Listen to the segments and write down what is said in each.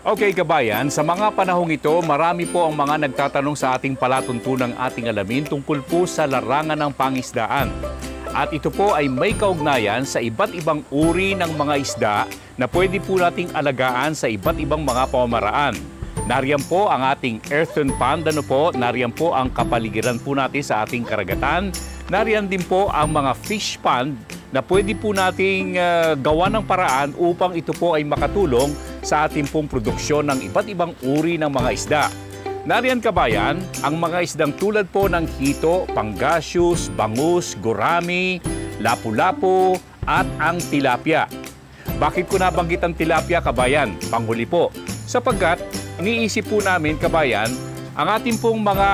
Okay kabayan, sa mga panahong ito, marami po ang mga nagtatanong sa ating palatuntunang ating alamin tungkol po sa larangan ng pangisdaan. At ito po ay may kaugnayan sa iba't ibang uri ng mga isda na pwede po nating alagaan sa iba't ibang mga pamamaraan. Nariyan po ang ating earthen pond, nariyan po ang kapaligiran po natin sa ating karagatan. Nariyan din po ang mga fish pond na pwede po nating gawa ng paraan upang ito po ay makatulong sa ating pong produksyon ng iba't ibang uri ng mga isda. Nariyan kabayan, ang mga isdang tulad po ng hito, pangasius, bangus, gurami, lapu-lapu at ang tilapia. Bakit ko nabanggit ang tilapia kabayan? Panghuli po. Sapagkat iniisip po namin kabayan, ang ating pong mga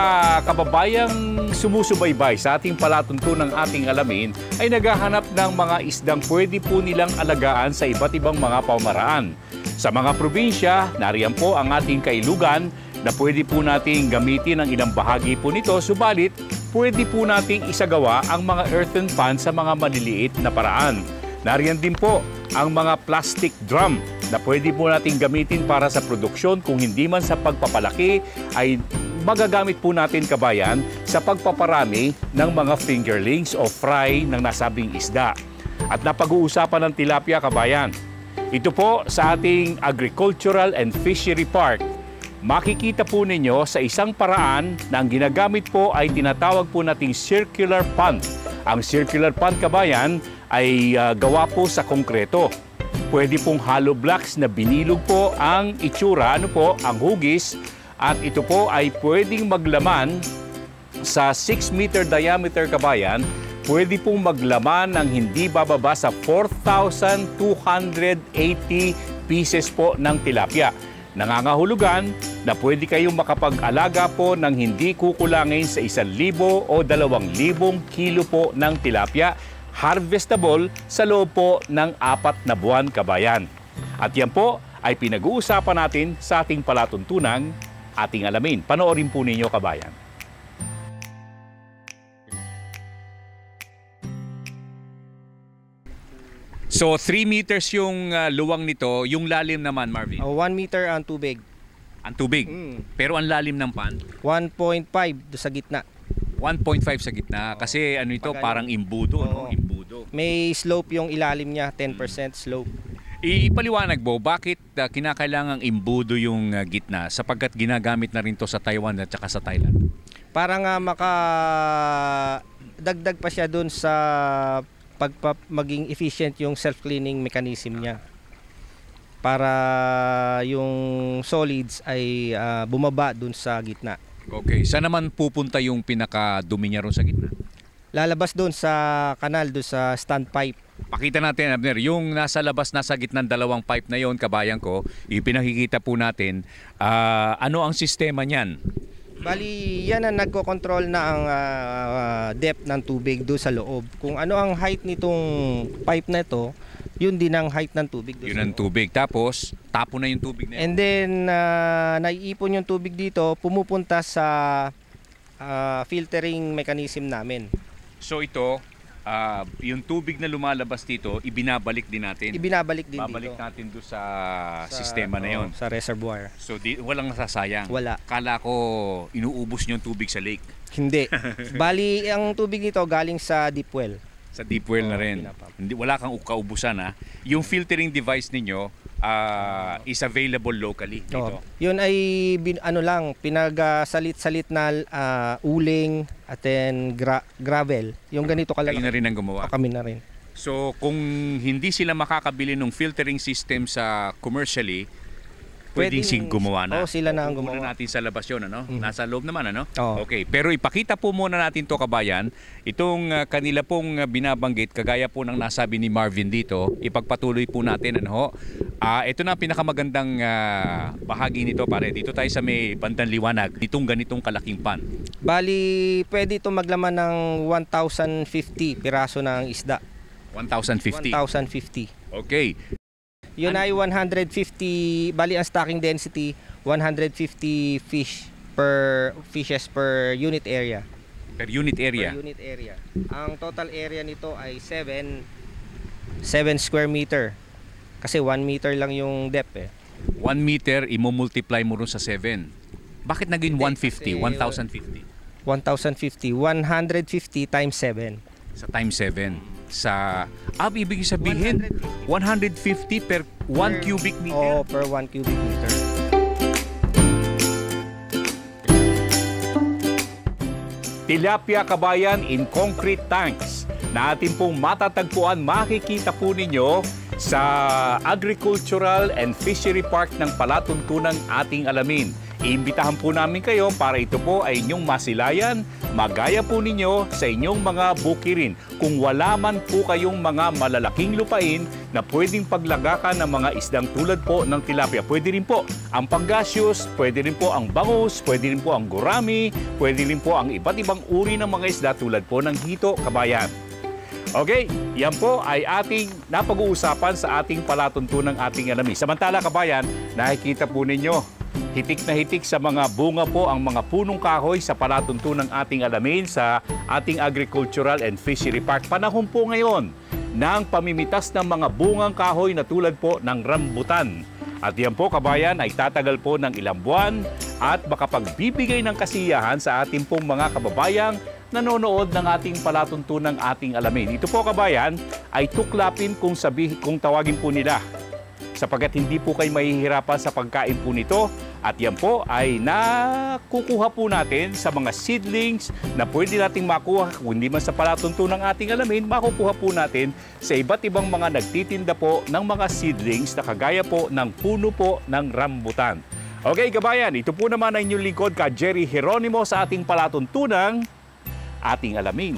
kababayang sumusubaybay sa ating palatuntunang ating alamin ay naghahanap ng mga isdang pwede po nilang alagaan sa iba't ibang mga pamamaraan. Sa mga probinsya, nariyan po ang ating kailugan na pwede po nating gamitin ang ilang bahagi po nito, subalit pwede po nating isagawa ang mga earthen pond sa mga maliliit na paraan. Nariyan din po ang mga plastic drum na pwede po natin gamitin para sa produksyon, kung hindi man sa pagpapalaki ay magagamit po natin kabayan sa pagpaparami ng mga fingerlings o fry ng nasabing isda. At napag-uusapan ng tilapia kabayan. Ito po sa ating Agricultural and Fishery Park. Makikita po ninyo sa isang paraan na ang ginagamit po ay tinatawag po nating circular pond. Ang circular pond kabayan ay gawa po sa konkreto. Pwede pong hollow blocks na binilog po ang itsura, ang hugis, at ito po ay pwedeng maglaman sa 6-meter diameter kabayan, pwede pong maglaman ng hindi bababa sa 4,280 pieces po ng tilapia. Nangangahulugan na pwede kayong makapag-alaga po ng hindi kukulangin sa 1,000 o 2,000 kilo po ng tilapia, harvestable sa loob po ng 4 na buwan kabayan. At yan po ay pinag-uusapan natin sa ating palatuntunang ating alamin. Panoorin po ninyo kabayan. So 3 meters yung luwang nito, yung lalim naman Marvin? 1 meter ang tubig. Ang tubig? Pero ang lalim ng pond? 1.5 sa gitna. 1.5 sa gitna kasi ano ito, parang imbudo, no? Imbudo. May slope yung ilalim niya, 10% slope. Ipaliwanag mo, bakit kinakailangang imbudo yung gitna sapagkat ginagamit na rin to sa Taiwan at saka sa Thailand? Para nga makadagdag pa siya dun sa maging efficient yung self-cleaning mechanism niya. Para yung solids ay bumaba dun sa gitna. Okay, saan naman pupunta yung pinakadumi niya ron sa gitna? Lalabas doon sa kanal, doon sa standpipe. Pakita natin, Abner, yung nasa labas, nasa gitna ng dalawang pipe na yon, kabayan ko, ipinakikita po natin, ano ang sistema niyan? Bali, yan ang nagko-control na ang depth ng tubig doon sa loob. Kung ano ang height nitong pipe na ito, yun din ang height ng tubig. Yun ang tubig. Tapos, tapo na yung tubig na yun. And then, naiipon yung tubig dito, pumupunta sa filtering mechanism namin. So ito, yung tubig na lumalabas dito, ibinabalik din natin. Ibinabalik din Babalik dito. natin doon sa sistema na yon. Sa reservoir. So walang nasasayang. Wala. Kala ko inuubos niyo yung tubig sa lake. Hindi. Bali, ang tubig nito galing sa deep well. Sa deep well na rin. Hindi, wala kang kaubusan ha. Yung filtering device ninyo is available locally dito. Yun ay pinagsalit-salit na uling at then gravel. Yung ganito kalaki. Kayo na rin ang gumawa. Kami na rin. So kung hindi sila makakabili ng filtering system sa commercially, pwedeng gumawa na. Oo, sila na ang gumawa. Muna natin sa labas yun, ano? Nasa loob naman, ano? Oo. Okay, pero ipakita po muna natin to kabayan. Itong kanila pong binabanggit, kagaya po ng nasabi ni Marvin dito, ipagpatuloy po natin, ano? Ito na ang pinakamagandang bahagi nito, pare. Dito tayo sa may bandang liwanag, itong ganitong kalaking pan. Bali, pwede ito maglaman ng 1,050 piraso ng isda. 1,050? 1,050. Okay. Yun ay 150, bali ang stocking density, 150 fishes per unit area. Per unit area? Per unit area. Ang total area nito ay 7 square meter. Kasi 1 meter lang yung depth eh. 1 meter, imo-multiply mo rin sa 7. Bakit naging Hindi, 150, 1,050? 1,050. 150 times 7. Sa times 7. Sa, ibig sabihin, 150 per 1 cubic meter? Per 1 cubic meter. Tilapia kabayan in concrete tanks na atin pong matatagpuan, makikita po ninyo sa Agricultural and Fishery Park ng palatuntunang ating alamin. Iimbitahan po namin kayo para ito po ay inyong masilayan, magaya po ninyo sa inyong mga bukirin. Kung wala man po kayong mga malalaking lupain na pwedeng paglagakan ng mga isdang tulad po ng tilapia, pwede rin po ang panggaseous, pwede rin po ang bangus, pwede rin po ang gurami, pwede rin po ang iba't ibang uri ng mga isda tulad po ng hito, kabayan. Okay, yan po ay ating napag-uusapan sa ating palatuntunang ating alamin. Samantala kabayan, nakikita po ninyo, hitik na hitik sa mga bunga po ang mga punong kahoy sa palatuntunang ating alamin sa ating Agricultural and Fishery Park. Panahon po ngayon ng pamimitas ng mga bungang kahoy na tulad po ng rambutan. At yan po kabayan ay tatagal po ng ilang buwan at makapagbibigay ng kasiyahan sa ating pong mga kababayang nanonood ng ating palatuntunang ating alamin. Ito po kabayan ay tuklapin kung tawagin po nila, sapagkat hindi po kayo mahihirapan sa pagkain po nito. At yan po ay nakukuha po natin sa mga seedlings na pwede nating makuha, kung hindi man sa palatuntunang ating alamin, makukuha po natin sa iba't ibang mga nagtitinda po ng mga seedlings na kagaya po ng puno po ng rambutan. Okay kabayan, ito po naman ang inyong lingkod ka Jerry Geronimo sa ating palatuntunang ating alamin.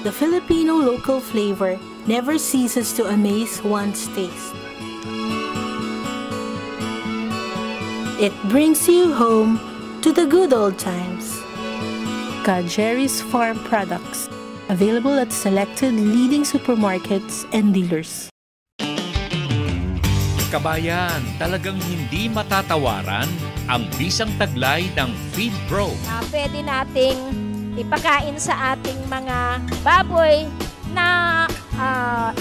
The Filipino local flavor never ceases to amaze one's taste. It brings you home to the good old times. Ka Jerry's Farm Products, available at selected leading supermarkets and dealers. Kabayan, talagang hindi matatawaran ang bisang taglay ng Feed Pro. Pwede nating ipakain sa ating mga baboy na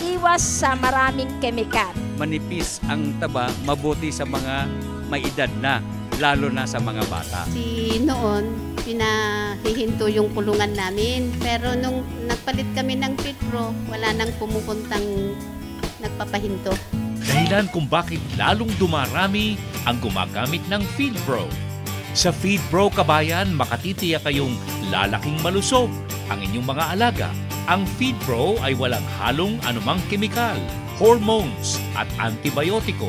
iwas sa maraming kemikal. Manipis ang taba, mabuti sa mga may edad na, lalo na sa mga bata. Noon, pinahihinto yung kulungan namin. Pero nung nagpalit kami ng Feed Pro, wala nang pumupuntang nagpapahinto. Dahilan kung bakit lalong dumarami ang gumagamit ng Feed Pro. Sa Feed Pro kabayan, makatitiyak kayong lalaking malusog ang inyong mga alaga. Ang Feed Pro ay walang halong anumang kemikal, hormones at antibiotiko.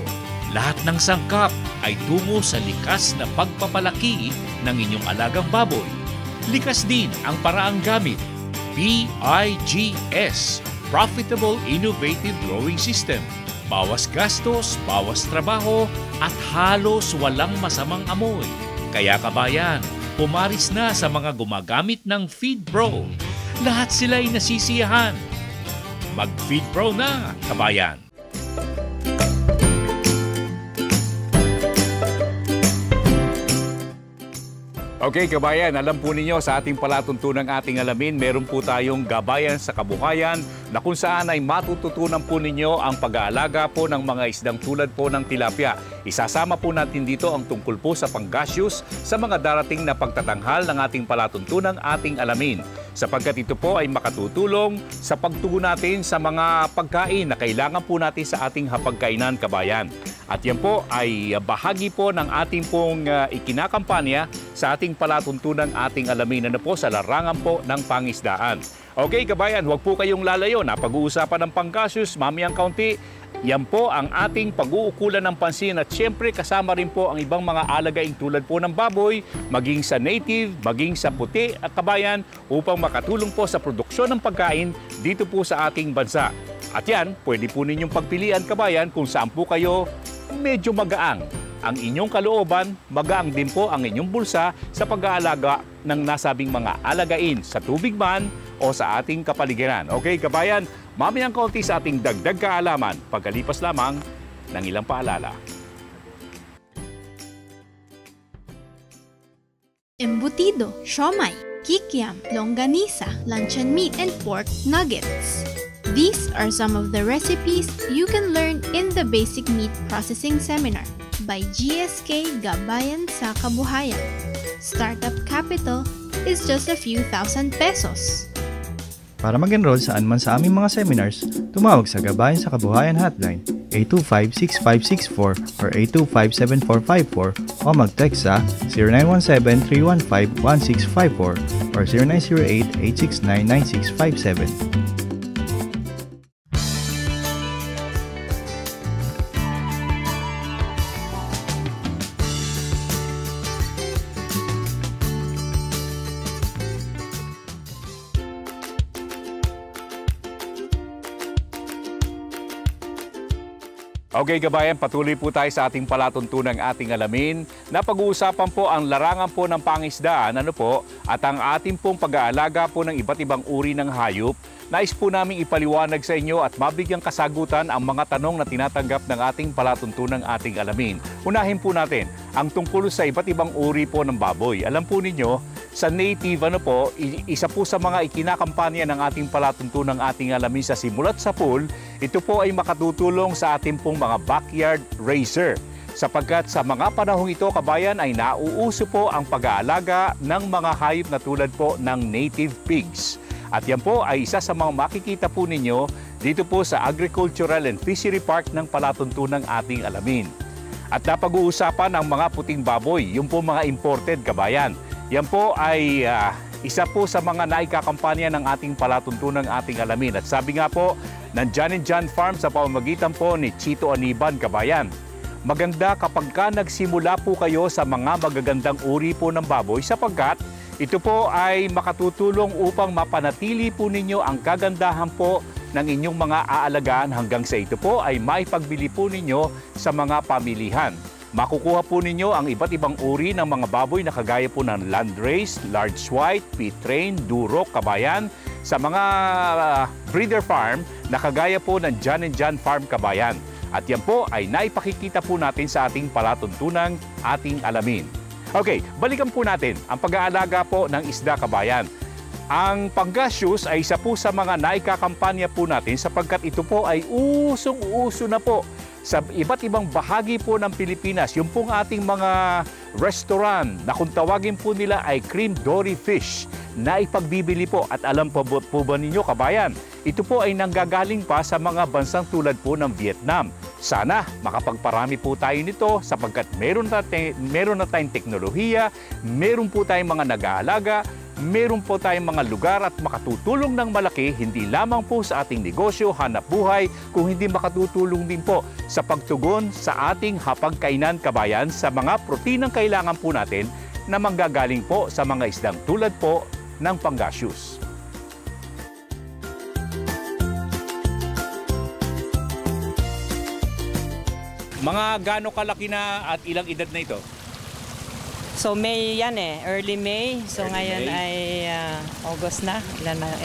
Lahat ng sangkap ay tungo sa likas na pagpapalaki ng inyong alagang baboy. Likas din ang paraang gamit. PIGS, Profitable Innovative Growing System. Bawas gastos, bawas trabaho, at halos walang masamang amoy. Kaya kabayan, pumaris na sa mga gumagamit ng Feed Pro. Lahat sila ay nasisiyahan. Mag-Feed Pro na, kabayan! Okay kabayan, alam po ninyo sa ating palatuntunang ating alamin, meron po tayong gabayan sa kabuhayan na kung saan ay matututunan po ninyo ang pag-aalaga po ng mga isdang tulad po ng tilapia. Isasama po natin dito ang tungkol po sa panggaseous sa mga darating na pagtatanghal ng ating palatuntunang ating alamin. Sapagkat ito po ay makatutulong sa pagtugon natin sa mga pagkain na kailangan po natin sa ating hapagkainan kabayan. At yan po ay bahagi po ng ating pong ikinakampanya sa ating palatuntunang ating alamin na po sa larangan po ng pangisdaan. Okay kabayan, huwag po kayong lalayo na pag-uusapan ng panggaseous mamayang kaunti. Yan po ang ating pag-uukulan ng pansin at syempre kasama rin po ang ibang mga alagaing tulad po ng baboy, maging sa native, maging sa puti at kabayan upang makatulong po sa produksyon ng pagkain dito po sa ating bansa. At yan, pwede po ninyong pagpilian kabayan kung saan po kayo medyo magaang ang inyong kalooban, magaang din po ang inyong bulsa sa pag-aalaga ng nasabing mga alagain sa tubig man o sa ating kapaligiran. Okay kabayan, mamayang kaunti sa ating dagdag kaalaman pagkalipas lamang ng ilang paalala. embutido, siomai, kikiam, longganisa, luncheon meat, and pork nuggets. These are some of the recipes you can learn in the Basic Meat Processing Seminar by GSK Gabayan sa Kabuhayan. Startup capital is just a few thousand pesos. Para mag-enroll saan man sa aming mga seminars, tumawag sa Gabayan sa Kabuhayan Hotline 825-6564 or 825-7454 o mag-text sa 0917-315-1654 or 0908-869-9657. Okay, kabayan, patuloy po tayo sa ating palatuntunang ating alamin. Napag-uusapan po ang larangan po ng pangisdaan, at ang ating pong pag-aalaga po ng iba't ibang uri ng hayop. Nais po namin ipaliwanag sa inyo at mabigyang kasagutan ang mga tanong na tinatanggap ng ating palatuntunang ating alamin. Unahin po natin ang tungkol sa iba't ibang uri po ng baboy. Alam po ninyo, sa native, isa po sa mga ikinakampanya ng ating palatuntunang ating alamin sa Simulat sa Pool, ito po ay makatutulong sa ating pong mga backyard raiser. Sapagkat sa mga panahong ito, kabayan, ay nauuso po ang pag-aalaga ng mga hayop na tulad po ng native pigs. At yan po ay isa sa mga makikita po ninyo dito po sa Agricultural and Fishery Park ng palatuntunang ating alamin. At napag-uusapan ang mga puting baboy, yung po mga imported, kabayan. Yan po ay isa po sa mga naikakampanya ng ating palatuntunang ating alamin. At sabi nga po ng John & John Farm sa pamamagitan po ni Chito Aniban, kabayan, maganda kapag ka nagsimula po kayo sa mga magagandang uri po ng baboy sapagkat ito po ay makatutulong upang mapanatili po ninyo ang kagandahan po ng inyong mga aalagaan hanggang sa ito po ay maipagbili po ninyo sa mga pamilihan. Makukuha po ninyo ang iba't ibang uri ng mga baboy na kagaya po ng Landrace, Large White, Petrain, Durok, kabayan sa mga breeder farm na kagaya po ng John & John Farm, kabayan. At yan po ay naipakikita po natin sa ating palatuntunang ating alamin. Okay, balikan po natin ang pag-aalaga po ng isda, kabayan. Ang panggaseous ay isa po sa mga naikakampanya po natin sapagkat ito po ay usong-uso na po sa iba't ibang bahagi po ng Pilipinas. Yung pong ating mga restaurant na kung tawagin po nila ay cream dory fish na ipagbibili po. At alam po ba ninyo, kabayan, ito po ay nanggagaling pa sa mga bansang tulad po ng Vietnam. Sana makapagparami po tayo nito sapagkat meron na tayong teknolohiya, meron po tayong mga nag-aalaga, meron po tayong mga lugar at makatutulong ng malaki hindi lamang po sa ating negosyo, hanap buhay, kung hindi makatutulong din po sa pagtugon sa ating hapagkainan, kabayan, sa mga proteinang kailangan po natin na manggagaling po sa mga isdang tulad po ng panggaseous. Mga gaano kalaki na at ilang edad na ito? So May yan early May. So early ngayon May. Ay August na.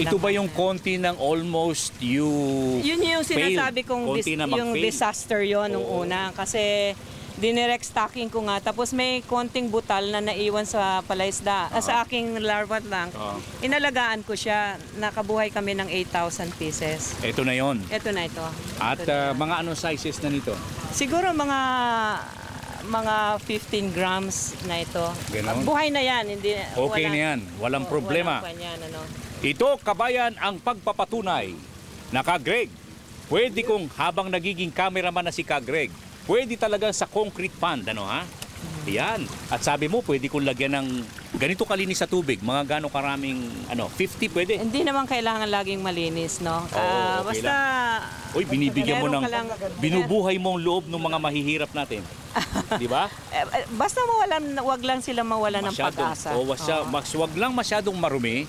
Ito ba yung konti ng almost Yun yung sinasabi kong yung disaster yon nung una. Kasi dinirect stocking ko nga. Tapos may konting butal na naiwan sa palaisda. Sa aking larva lang. Inalagaan ko siya. Nakabuhay kami ng 8,000 pieces. Ito na yon. Ito na ito. At mga anong sizes na nito? Siguro mga 15 grams na ito. Ganon? Buhay na yan. Hindi, okay na yan. Walang problema. Ito, kabayan, ang pagpapatunay na Ka-Greg. Pwede kong habang nagiging cameraman na si Ka-Greg, pwede talaga sa concrete pond, Yan. At sabi mo, pwede kong lagyan ng ganito kalinis sa tubig. Mga gano'ng karaming, 50 pwede? Hindi naman kailangan laging malinis, no? Okay basta... Uy, binibigyan mo ng... Binubuhay mo ang loob ng mga mahihirap natin. Di ba? Basta wag lang sila mawala ng pag-asa. Wag lang masyadong marumi.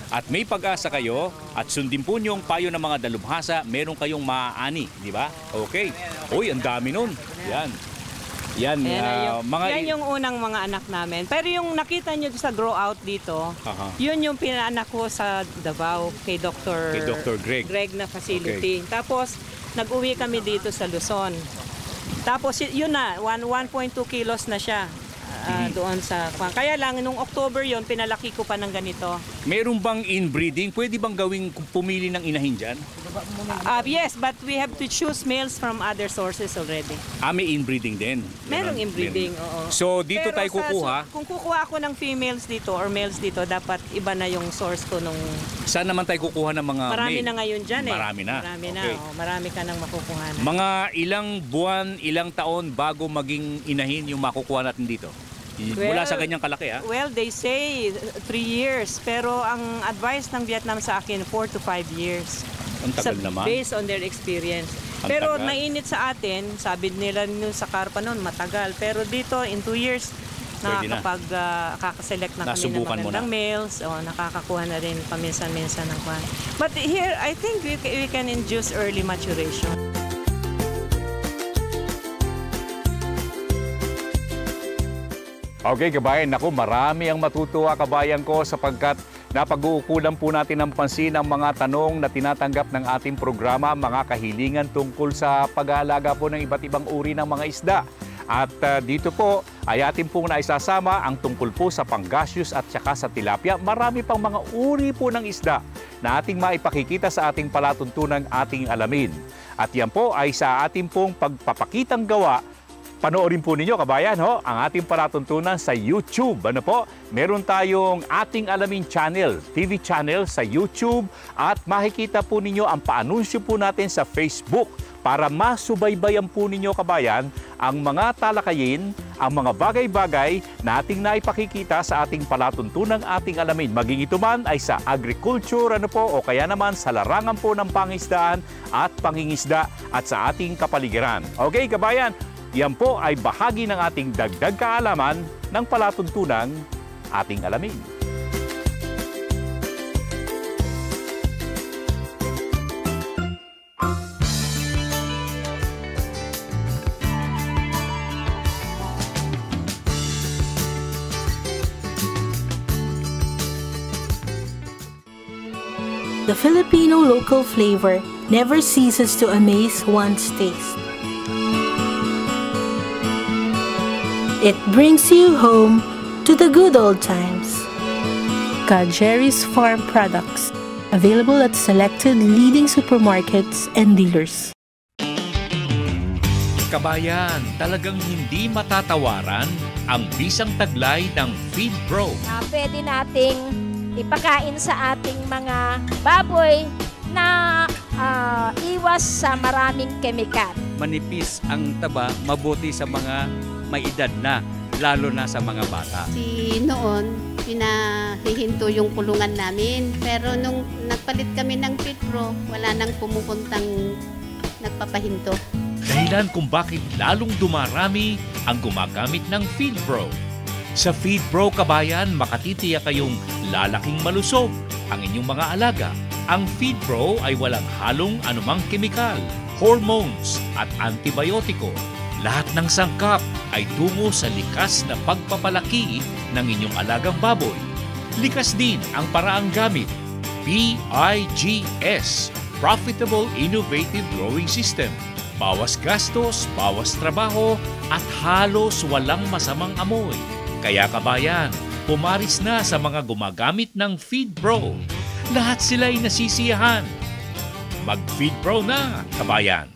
At may pag-asa kayo at sundin po nyo yung payo ng mga dalubhasa, meron kayong maaani, di ba? Okay. Uy, ang dami nun. Yan. Yan yung unang mga anak namin. Pero yung nakita nyo sa grow out dito, yun yung pinaanak ko sa Davao kay Dr. Greg na facility. Okay. Tapos nag-uwi kami dito sa Luzon. Tapos yun na, 1.2 kilos na siya. doon sa kaya lang nung October yon pinalaki ko pa ng ganito. Meron bang inbreeding? Pwede bang gawing pumili ng inahin dyan? Yes, but we have to choose males from other sources already. May inbreeding din. Merong inbreeding, oo. So dito Pero tayo kukuha. kung kukuha ako ng females dito or males dito, dapat iba na yung source ko nung... Saan naman tayo kukuha ng mga Marami male? na ngayon dyan eh. Marami na. Marami na, Okay. marami ka nang makukuha na. Mga ilang buwan, ilang taon bago maging inahin yung makukuha natin dito? Mula sa ganyang kalaki, ha? Well, they say 3 years. Pero ang advice ng Vietnam sa akin, 4 to 5 years. Ang tagal naman. Based on their experience. Ang Pero tagal. mainit sa atin, sabi nila nyo sa Carpa noon, matagal. Pero dito, in 2 years, Pwede na. nakakaselect na kami ng Nasubukan mo magandang na. males. O, nakakakuha na rin paminsan-minsan ng kwan. But here, I think we can induce early maturation. Okay, kabayan, naku, marami ang matutuwa, kabayan ko, sapagkat napag-uukulan po natin ng pansin ang mga tanong na tinatanggap ng ating programa, mga kahilingan tungkol sa pag-aalaga po ng iba't ibang uri ng mga isda. At dito po ay atin pong naisasama ang tungkol po sa pangasius at saka sa tilapia. Marami pang mga uri po ng isda na ating maipakikita sa ating palatuntunang ating alamin. At yan po ay sa ating pong pagpapakitang gawa. Panoorin po ninyo, kabayan, ang ating palatuntunan sa YouTube. Ano po? Meron tayong Ating Alamin channel, TV channel sa YouTube, at makikita po ninyo ang paanunsyo po natin sa Facebook para masubaybayan po ninyo, kabayan, ang mga talakayin, ang mga bagay-bagay na ating naipakikita sa ating palatuntunang Ating Alamin. Maging ito man ay sa agriculture, ano po, o kaya naman sa larangan po ng pangisdaan at pangingisda at sa ating kapaligiran. Okay, kabayan? Yan po ay bahagi ng ating dagdag kaalaman ng palatuntunang Ating Alamin. The Filipino local flavor never ceases to amaze one's taste. It brings you home to the good old times. Jerry's Farm Products, available at selected leading supermarkets and dealers. Kabayan, talagang hindi matatawaran ang bisang taglay ng Feed Pro. Pwede nating ipakain sa ating mga baboy na iwas sa maraming kemikal. Manipis ang taba, mabuti sa mga may edad na, lalo na sa mga bata. Noon, pinahihinto yung kulungan namin. Pero nung nagpalit kami ng Feed Pro, wala nang pumupuntang nagpapahinto. Dahilan kung bakit lalong dumarami ang gumagamit ng Feed Pro. Sa Feed Pro, kabayan, makatitiyak kayong lalaking malusog ang inyong mga alaga. Ang Feed Pro ay walang halong anumang kemikal, hormones at antibiotiko. Lahat ng sangkap ay tungo sa likas na pagpapalaki ng inyong alagang baboy. Likas din ang paraang gamit. PIGS, Profitable Innovative Growing System. Bawas gastos, bawas trabaho, at halos walang masamang amoy. Kaya kabayan, pumaris na sa mga gumagamit ng Feed Pro. Lahat sila'y nasisiyahan. Mag-Feed Pro na, kabayan!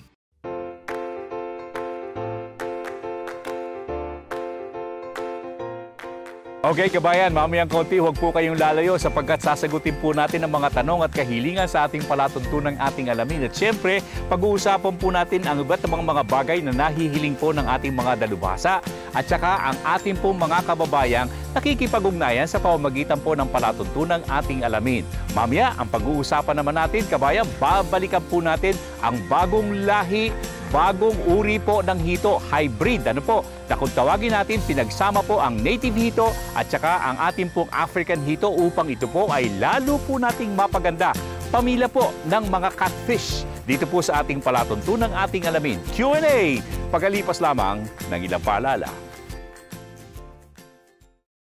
Okay, kabayan, mamayang konti, huwag po kayong lalayo sapagkat sasagutin po natin ang mga tanong at kahilingan sa ating palatuntunang Ating Alamin. At syempre, pag-uusapan po natin ang iba't ibang mga bagay na nahihiling po ng ating mga dalubhasa at saka ang ating po mga kababayang nakikipag-ugnayan sa pamamagitan po ng palatuntunang Ating Alamin. Mamaya, ang pag-uusapan naman natin, kabayan, babalikan po natin ang bagong lahi, bagong uri po ng hito, hybrid. Ano po? Na kung tawagin natin, pinagsama po ang native hito at saka ang ating pong African hito upang ito po ay lalo po nating mapaganda. Pamilya po ng mga catfish. Dito po sa ating palatuntunang Ating Alamin. Q&A! Pagalipas lamang ng ilang paalala.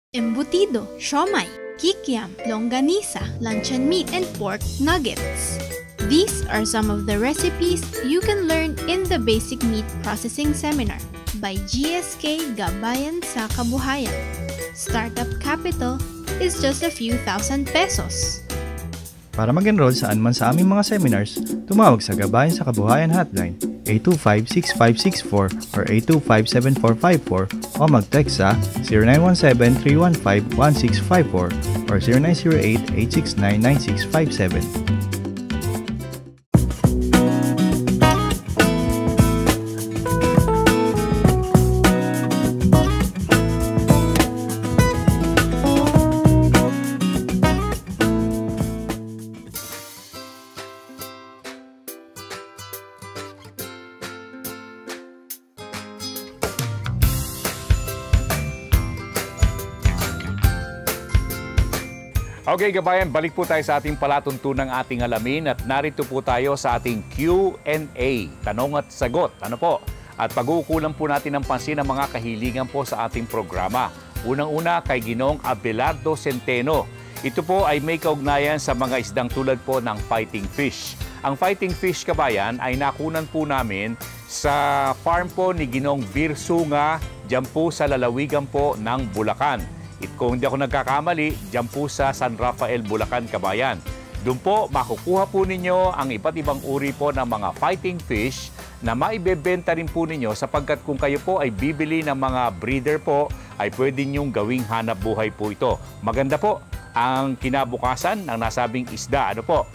Embutido, siomai, kikiam, longganisa, luncheon meat and pork nuggets. These are some of the recipes you can learn in the Basic Meat Processing Seminar. by GSK Gabayan sa Kabuhayan. Startup capital is just a few thousand pesos. Para mag-enroll saan man sa aming mga seminars, tumawag sa Gabayan sa Kabuhayan Hotline 825-6564 or 825-7454 o mag-text sa 0917-315-1654 or 0908-869-9657. Okay, kabayan, balik po tayo sa ating palatuntunang ating alamin at narito po tayo sa ating Q&A, tanong at sagot. Ano po? At pag-uukulan po natin ng pansin ang mga kahilingan po sa ating programa. Unang-una kay Ginoong Abelardo Centeno. Ito po ay may kaugnayan sa mga isdang tulad po ng fighting fish. Ang fighting fish, kabayan, ay nakunan po namin sa farm po ni Ginoong Birsunga, dyan po sa lalawigan po ng Bulacan. Kung hindi ako nagkakamali, dyan po sa San Rafael, Bulacan, kabayan. Doon po, makukuha po ninyo ang iba't ibang uri po ng mga fighting fish na maibebenta rin po ninyo sapagkat kung kayo po ay bibili ng mga breeder po, ay pwede nyong gawing hanap buhay po ito. Maganda po ang kinabukasan ng nasabing isda. Ano po?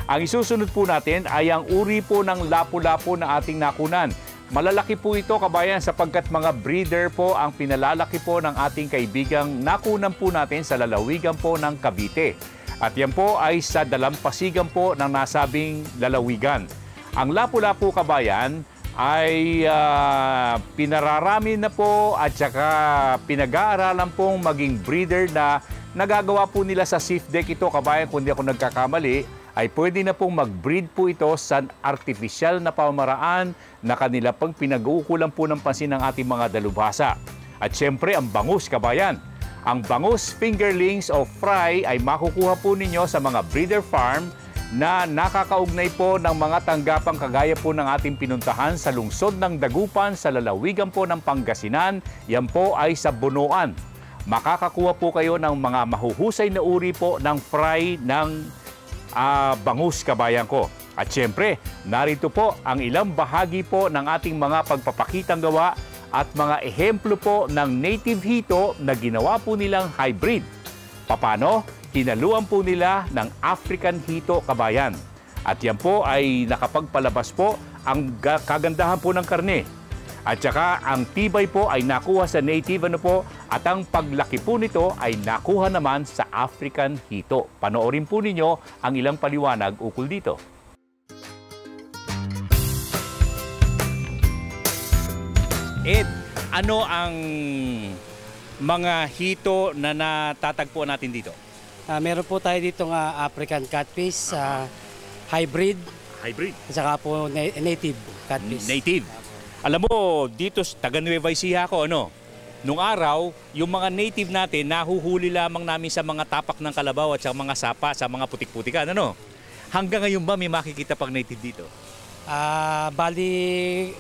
Ang isusunod po natin ay ang uri po ng lapu-lapu na ating nakunan. Malalaki po ito, kabayan, sapagkat mga breeder po ang pinalalaki po ng ating kaibigang nakunan po natin sa lalawigan po ng Cavite. At yan po ay sa dalampasigan po ng nasabing lalawigan. Ang lapu-lapu, kabayan, ay pinararami na po at saka pinag-aaralan pong maging breeder na nagagawa po nila sa SIFDEC ito, kabayan, kung di ako nagkakamali, ay pwede na pong mag-breed po ito sa artificial na pamamaraan na kanila pang pinag-uukulan po ng pansin ng ating mga dalubhasa. At syempre, ang bangus, kabayan. Ang bangus fingerlings o fry ay makukuha po ninyo sa mga breeder farm na nakakaugnay po ng mga tanggapang kagaya po ng ating pinuntahan sa lungsod ng Dagupan sa lalawigan po ng Pangasinan. Yan po ay sa Bunuan. Makakakuha po kayo ng mga mahuhusay na uri po ng fry ng bangus, kabayan ko. At syempre, narito po ang ilang bahagi po ng ating mga pagpapakitang gawa at mga ehemplo po ng native hito na ginawa po nilang hybrid. Paano? Hinaluan po nila ng African hito, kabayan. At yan po ay nakapagpalabas po ang kagandahan po ng karne. At saka ang tibay po ay nakuha sa native at ang paglaki po nito ay nakuha naman sa African hito. Panoorin po ninyo ang ilang paliwanag ukol dito. Ed, ano ang mga hito na natatagpuan natin dito? Meron po tayo dito nga African catfish, hybrid, at saka po native catfish. Native. Alam mo, dito taga Nueva Ecija ako, ano? Nung araw, yung mga native natin, nahuhuli lamang namin sa mga tapak ng kalabaw at sa mga sapa, sa mga putik-putikan, ano? Hanggang ngayon ba may makikita pang native dito? Bali,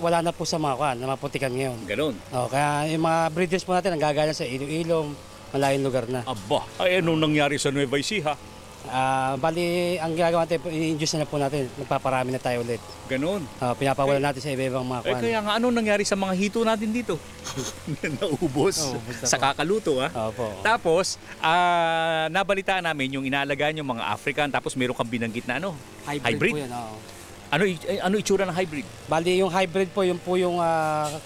wala na po sa mga putikan ngayon. Ganun. Kaya yung mga breeders po natin, nanggagaling sa Iloilo, malayong lugar na. Aba, ay anong nangyari sa Nueva Ecija? Bali, ang ginagawa natin, i-induce na po natin, nagpaparami na tayo ulit. Ganun. Pinapawala natin sa iba-ibang mga kwan. Kaya nga, anong nangyari sa mga hito natin dito? Naubos sa kakaluto, ha? Opo. Tapos, nabalitaan namin yung inaalagaan yung mga African, tapos meron kang binanggit na ano? Hybrid? Po yan, Ano itsura ng hybrid? Bali, yung hybrid po, yung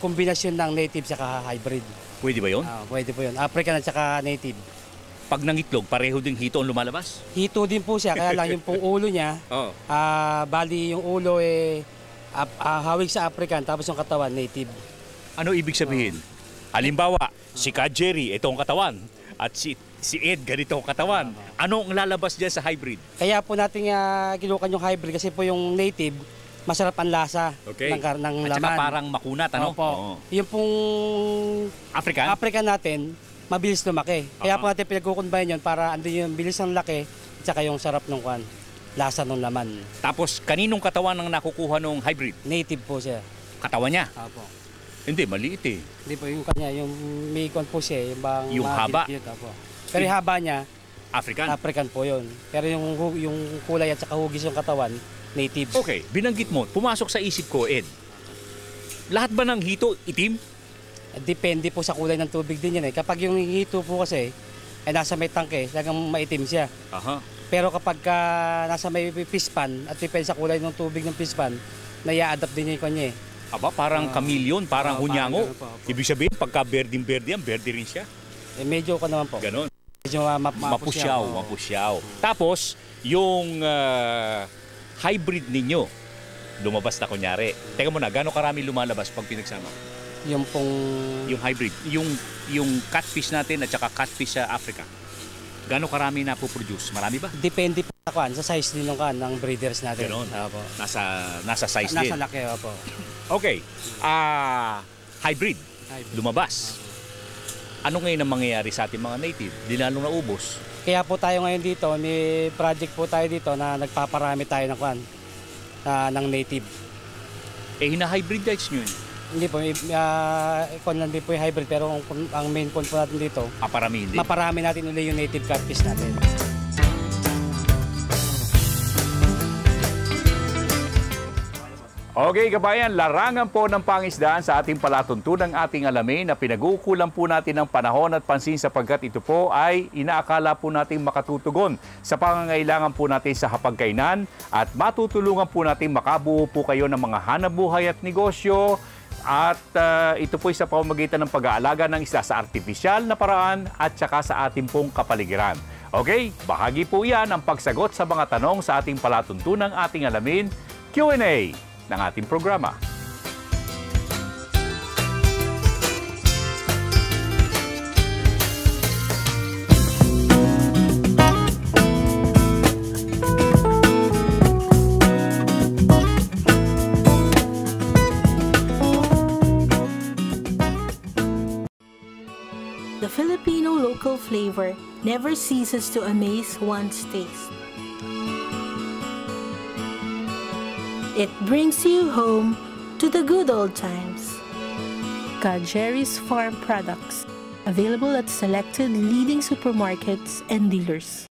kombinasyon ng native saka hybrid. Pwede ba yun? Pwede po yun. African at saka native. Pag nangitlog, pareho ding hito ang lumalabas? Hito din po siya, kaya lang yung pong ulo niya, bali yung ulo hawig sa African, tapos yung katawan, native. Ano ibig sabihin? Halimbawa, si Ka Jerry, ito ang katawan, at si Ed, ganito ang katawan. Ano ang lalabas dyan sa hybrid? Kaya po natin kinukan yung hybrid kasi po yung native, masarap ang lasa ng laman. At saka parang makunat, ano? Opo. Yung pong African natin, mabilis lumaki. Kaya po natin pinagkukunbayan yun para andun yung bilis ng laki at saka yung sarap ng lasa ng laman. Tapos kaninong katawan ang nakukuha ng hybrid? Native po siya. Katawan niya? Opo. Hindi, maliit eh. Hindi po yung kanya, yung may ikon po siya, yung bang yung haba. Po. Pero yung haba niya, African po yun. Pero yung kulay at saka hugis yung katawan, native. Okay, binanggit mo, pumasok sa isip ko, Ed. Lahat ba ng hito itim? Depende po sa kulay ng tubig din yan eh. Kapag yung hito po kasi, ay nasa may tangke, talagang maitim siya. Aha. Pero kapag nasa may pispan, at depende sa kulay ng tubig ng pispan, naya-adapt din yung kanya eh. Aba, parang kamilyon, parang hunyango. Ibig sabihin, pagka berding-berde yan, berde rin siya. Eh, medyo ka naman po. Ganon. Medyo mapusyaw. Tapos, yung hybrid ninyo, lumabas na kunyari. Teka muna, gano'ng karami lumalabas pag pinagsama? Yung hybrid, yung catfish natin at saka catfish sa Africa. Gano'ng karami na po-produce? Marami ba? Depende po sa size din ng breeders natin. Ganon. Nasa size din. Nasa laki, opo. Okay. Hybrid. Lumabas. Ano ngayon ang mangyayari sa ating mga native? Di lalong naubos. Kaya po tayo ngayon dito, may project po tayo dito na nagpaparami tayo ng native. Eh, hina-hybridize nyo yun? Hindi po, lang din po yung hybrid, pero ang main point po natin dito, maparami natin ulit yung native catfish natin. Okay, kabayan, larangan po ng pangisdaan sa ating palatuntunang ating alamin na pinag-uukulan po natin ng panahon at pansin sapagkat ito po ay inaakala po natin makatutugon sa pangangailangan po natin sa hapagkainan at matutulungan po natin makabuo po kayo ng mga hanapbuhay at negosyo at ito po ay sa pamamagitan ng pag-aalaga ng isda sa artipisyal na paraan at saka sa ating pong kapaligiran. Okay, bahagi po yan ang pagsagot sa mga tanong sa ating palatuntunang ating alamin, Q&A ng ating programa. The Filipino local flavor never ceases to amaze one's taste. It brings you home to the good old times. Jerry's Farm Products, available at selected leading supermarkets and dealers.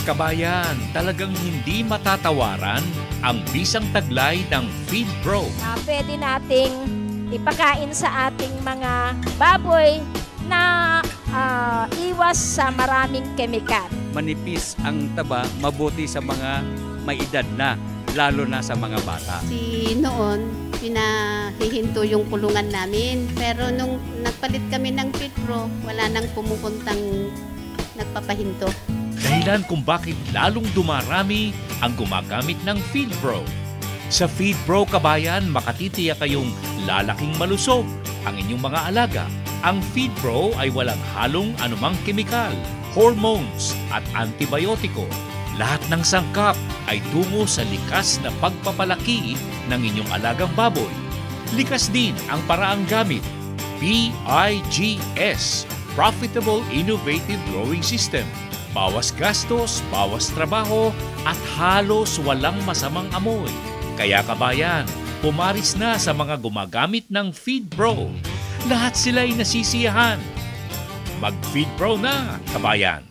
Kabayan, talagang hindi matatawaran ang bisang taglay ng Feed Pro. Pwede nating ipakain sa ating mga baboy na iwas sa maraming kemikal. Manipis ang taba, mabuti sa mga may edad na, lalo na sa mga bata. Noon, pinahihinto yung kulungan namin. Pero nung nagpalit kami ng Feed Pro, wala nang pumupuntang nagpapahinto. Dahilan kung bakit lalong dumarami ang gumagamit ng Feed Pro. Sa Feed Pro, kabayan, makatitiyak kayong lalaking malusog ang inyong mga alaga. Ang Feed Pro ay walang halong anumang kemikal, hormones at antibiotiko. Lahat ng sangkap ay tungo sa likas na pagpapalaki ng inyong alagang baboy. Likas din ang paraang gamit. PIGS, Profitable Innovative Growing System. Bawas gastos, bawas trabaho, at halos walang masamang amoy. Kaya kabayan, pumaris na sa mga gumagamit ng Feed Pro. Lahat sila'y nasisiyahan. Mag-Feed Pro na, kabayan!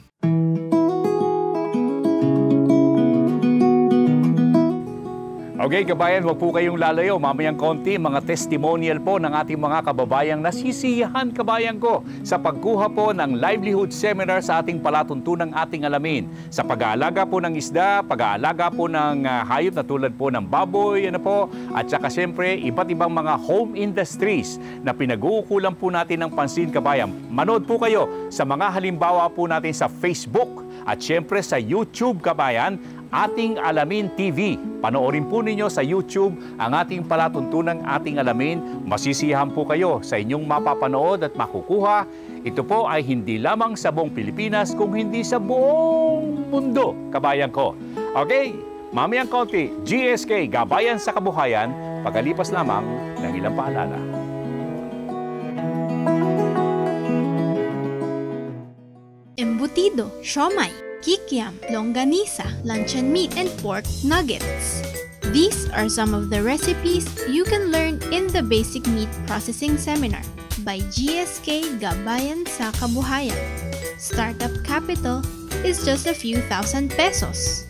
Okay, kabayan, huwag po kayong lalayo. Mamayang konti, mga testimonial po ng ating mga kababayang nasisiyahan, kabayan ko, sa pagkuha po ng livelihood seminar sa ating palatuntunang ating alamin. Sa pag-aalaga po ng isda, pag-aalaga po ng hayop na tulad po ng baboy, at saka siyempre, iba't ibang mga home industries na pinag-uukulan po natin ng pansin, kabayan. Manood po kayo sa mga halimbawa po natin sa Facebook at siyempre sa YouTube, kabayan, Ating Alamin TV. Panoorin po ninyo sa YouTube ang ating palatuntunang Ating Alamin. Masisiyahan po kayo sa inyong mapapanood at makukuha. Ito po ay hindi lamang sa buong Pilipinas, kung hindi sa buong mundo, kabayan ko. Okay, mamayang konti, GSK, Gabayan sa Kabuhayan, pagkalipas lamang ng ilang paalala. Embutido, siomai, kikiam, longganisa, luncheon meat and pork nuggets. These are some of the recipes you can learn in the Basic Meat Processing Seminar by GSK Gabayan sa Kabuhayan. Startup capital is just a few thousand pesos.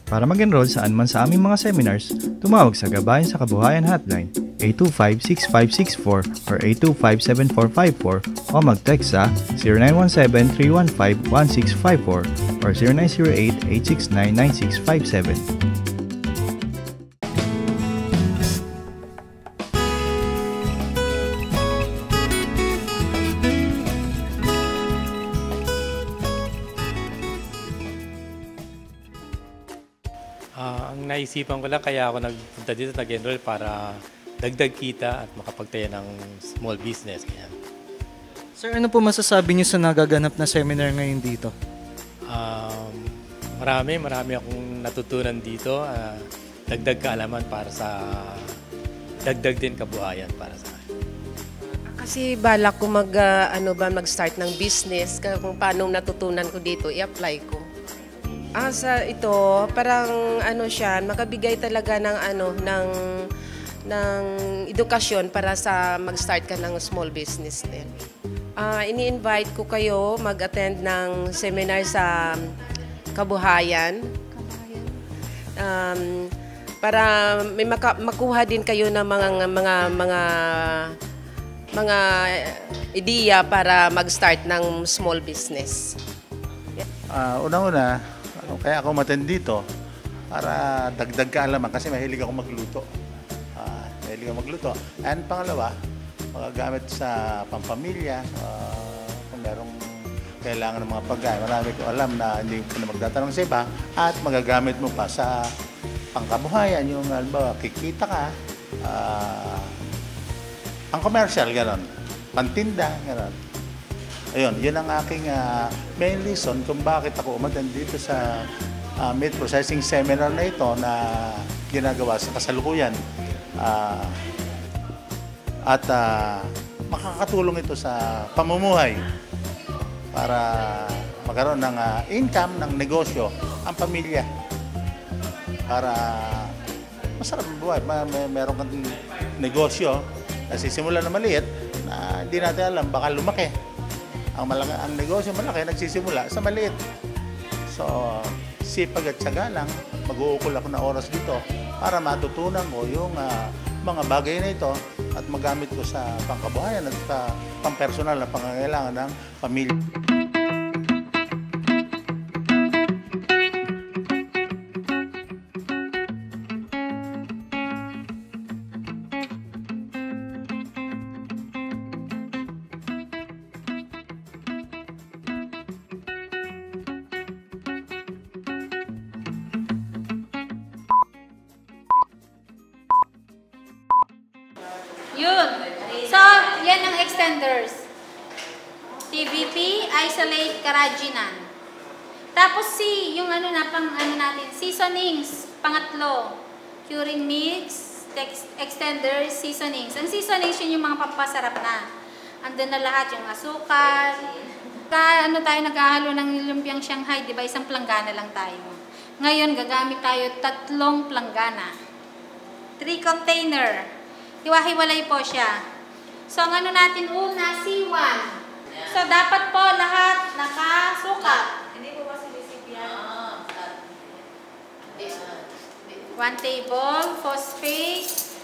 Para mag-enroll saan man sa aming mga seminars, tumawag sa Gabayan sa Kabuhayan Hotline 825-6564 or 825-7454 o mag-text sa 0917-315-1654 or 0908-869-9657. Ang naisipan ko lang kaya ako nagpunta dito, nag-enroll para dagdag kita at makapagtayo ng small business. Kaya. Sir, ano po masasabi niyo sa nagaganap na seminar ngayon dito? Marami akong natutunan dito. Dagdag kaalaman para sa dagdag din kabuhayan para sa akin. Kasi balak ko mag-start ng business, kung paano natutunan ko dito, i-apply ko. Sa ito, parang makabigay talaga ng edukasyon para sa mag-start ka ng small business din. Ini-invite ko kayo mag-attend ng seminar sa Kabuhayan. Para may makuha din kayo ng mga ideya para mag-start ng small business. Unang-una, kaya ako umattend dito para dagdag kaalaman kasi mahilig ako magluto. And pangalawa, magagamit sa pampamilya, kung merong kailangan ng mga pagkain. Marami ko alam na hindi ko na magtatanong sa iba at magagamit mo pa sa pangkabuhayan. Yung halimbawa, kikita ka, pang commercial, gano'n. Pantinda, gano'n. Ayun, yun ang aking main reason kung bakit ako umattend dito sa meat processing seminar na ito na ginagawa sa kasalukuyan. At makakatulong ito sa pamumuhay para magkaroon ng income, ng negosyo, ang pamilya. Para masarap ang buhay. Meron kang negosyo na sisimula na maliit na hindi natin alam, baka lumaki. Ang negosyo malaki, nagsisimula sa maliit. So, sipag at tiyaga lang, mag-uukol ako ng oras dito para matutunan ko yung mga bagay na ito at magamit ko sa pangkabuhayan at pampersonal na pangangailangan ng pamilya. Yun. So, yan ang extenders. TVP, isolate, carrageenan. Tapos yung natin, seasonings, pangatlo. Curing mix, extenders, seasonings. Ang seasonings yun yung mga pampasarap na. Andun na lahat yung asukal. Tayo naghahalo ng lumpiang Shanghai, di ba? Isang planggana lang tayo. Ngayon, gagamit tayo 3 planggana. 3 container. Hiwa-hiwalay po siya. So, ang natin una, C1. So, dapat po lahat nakasukat. Hindi po ba sinisip yan? 1 table, phosphate.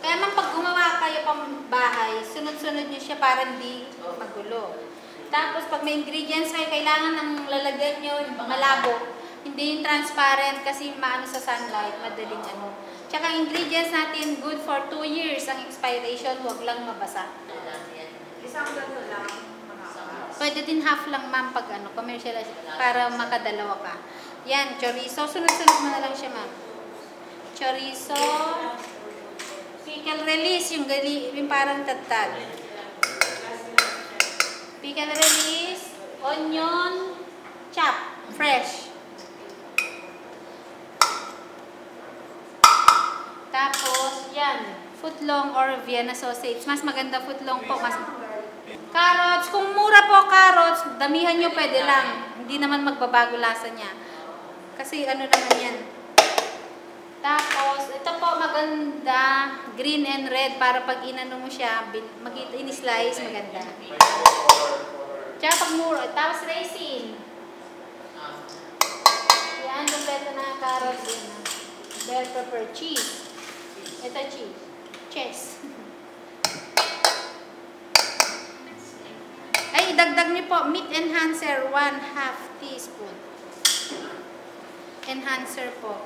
Kaya man pag gumawa kayo pang bahay, sunod-sunod nyo siya para hindi magulo. Tapos, pag may ingredients kayo, kailangan ng lalagyan nyo malabo. Hindi yung transparent kasi maano sa sunlight, madaling Tsaka ingredients natin, good for 2 years ang expiration, huwag lang mabasa. Isang ganito lang. Pwede din half lang ma'am pag commercial para makadalawa ka. Yan, chorizo. Sunod-sunod mo na lang siya ma'am. Chorizo. Pickle release, yung parang tad-tad. Pickle release. Onion. Chop. Fresh. Tapos, yan, footlong or Vienna sausage. Mas maganda footlong po. Carrots, kung mura po carrots, damihan nyo pwede lang. Hindi naman magbabago lasa niya. Kasi naman yan, Tapos, ito po maganda, green and red, para pag inano mo siya, in-slice, maganda. Tsaka pag muro, tapos raisin. Yan, kompleto na carrots din. Bell pepper, cheese. Ito cheese. Cheese. Ay, idagdag niyo po, meat enhancer, 1/2 teaspoon. Enhancer po.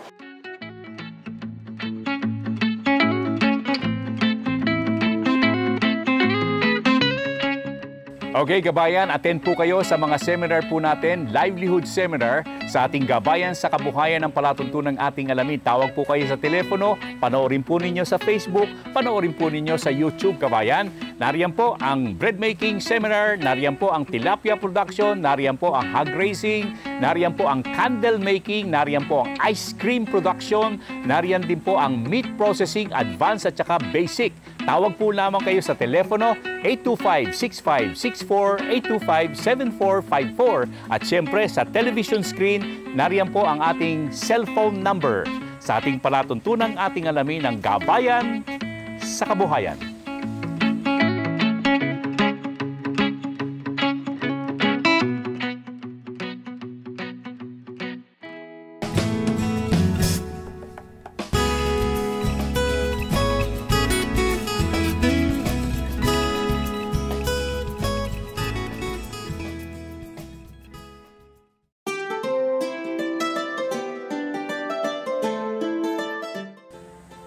Okay, kabayan, attend po kayo sa mga seminar po natin, livelihood seminar sa ating gabayan sa kabuhayan ng palatuntunang ating alamin. Tawag po kayo sa telepono, panoorin po ninyo sa Facebook, panoorin po ninyo sa YouTube, kabayan. Nariyan po ang bread making seminar, nariyan po ang tilapia production, nariyan po ang hog raising, nariyan po ang candle making, nariyan po ang ice cream production, nariyan din po ang meat processing, advanced at saka basic. Tawag po lamang kayo sa telepono 825-6564, 825-7454 at siyempre sa television screen, nariyan po ang ating cellphone number sa ating palatuntunang ating alamin ng gabayan sa kabuhayan.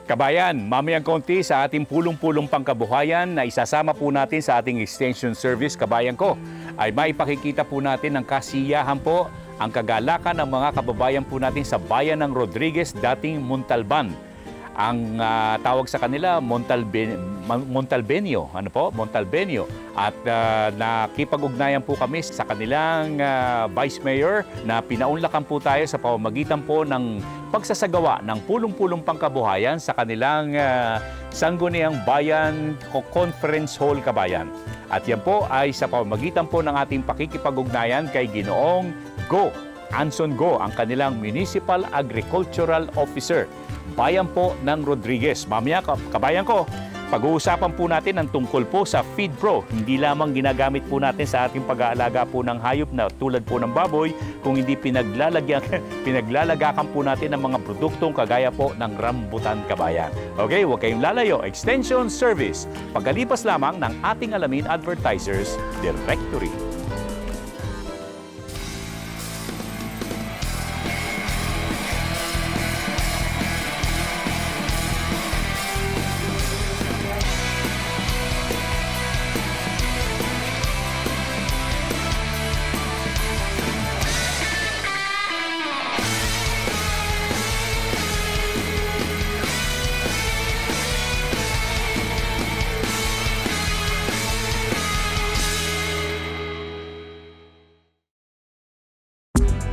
Kabayan, mamayang konti sa ating pulong-pulong pangkabuhayan na isasama po natin sa ating extension service, kabayan ko, ay maipakikita po natin ng kasiyahan po ang kagalakan ng mga kababayan po natin sa bayan ng Rodriguez, dating Montalban. Ang tawag sa kanila, Montalbenio. Ano po? Montalbenio. At nakipag-ugnayan po kami sa kanilang Vice Mayor na pinaunlakan po tayo sa pamamagitan po ng pagsasagawa ng pulong-pulong pangkabuhayan sa kanilang Sangguniang Bayan Conference Hall, kabayan. At yan po ay sa pamamagitan po ng ating pakikipag-ugnayan kay Ginoong Go, Anson Go, ang kanilang Municipal Agricultural Officer, bayan po ng Rodriguez. Mamaya, kabayan ko, pag-uusapan po natin ang tungkol po sa Feed Pro. Hindi lamang ginagamit po natin sa ating pag-aalaga po ng hayop na tulad po ng baboy, kung hindi pinaglalagakan po natin ng mga produktong kagaya po ng rambutan, kabayan. Okay, huwag kayong lalayo. Extension Service. Pagkalipas lamang ng ating alamin Advertisers Directory.